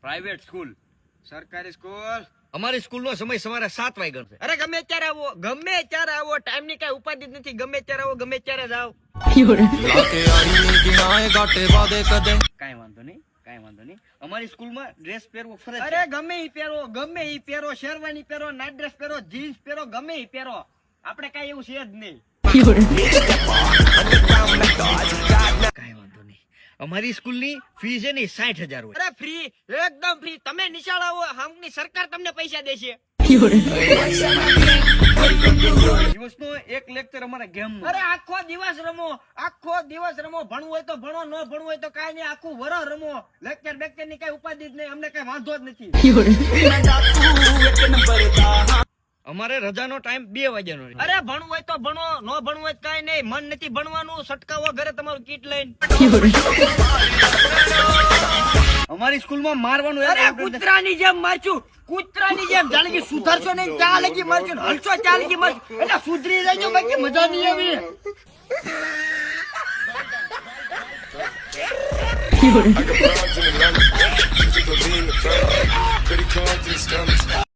Private school. સરકારી school. અમારી સ્કૂલનો સમય સવારે 7 વાગ્યાનો છે. અરે ગમે ત્યારે આવો ટાઈમ ની કઈ ઉપાધિ જ નથી. ગમે ત્યારે આવો, ગમે ત્યારે જાઓ. કાંઈ વાંધો નહીં. અમારી સ્કૂલમાં ડ્રેસ પહેરવો ફરજ અરે ગમે ઈ પહેરો, શેરવાની પહેરો, નાઇટ ડ્રેસ પહેરો, જીન્સ પહેરો, ગમે ઈ પહેરો. આપણે કઈ એવું છે જ નહીં. કાંઈ વાંધો નહીં. અમારી સ્કૂલની ફી છે ને 60,000 હોય. અરે ફ્રી, એકદમ ફ્રી. તમે નિશાળ આવો, હમની સરકાર તમને પૈસા દેશે. દિવસનો એક લેક્ચર અમારા ગેમમાં. અરે આખો દિવસ રમો. ભણવું હોય તો ભણો, ન ભણવું હોય તો કાંઈ નહીં. આખું વરસ રમો. લેક્ચર બેક્ચર ની કઈ ઉપાધિ જ નહીં. અમને કઈ વાંધો જ નથી. અમારે રજાનો ટાઈમ 2 વાગ્યાનો છે. અરે ભણવું હોય તો ભણો, ન ભણવું હોય તો કાંઈ નહીં. મન નથી ભણવાનું, સટકાવો ઘરે તમારું કીટ લઈને. અમારી સ્કૂલમાં મારવાનું. અરે કૂતરાની જેમ મારશું, કૂતરાની જેમ. જાણે કે સુધરશો નહીં ત્યાં લગી મારશું, હલશો ત્યાં લગી મારશું. એટલે સુધરી જાય, બાકી મજા નહીં આવી. I got broads in Atlanta. She took a lean in the family. Credit cards and scammers.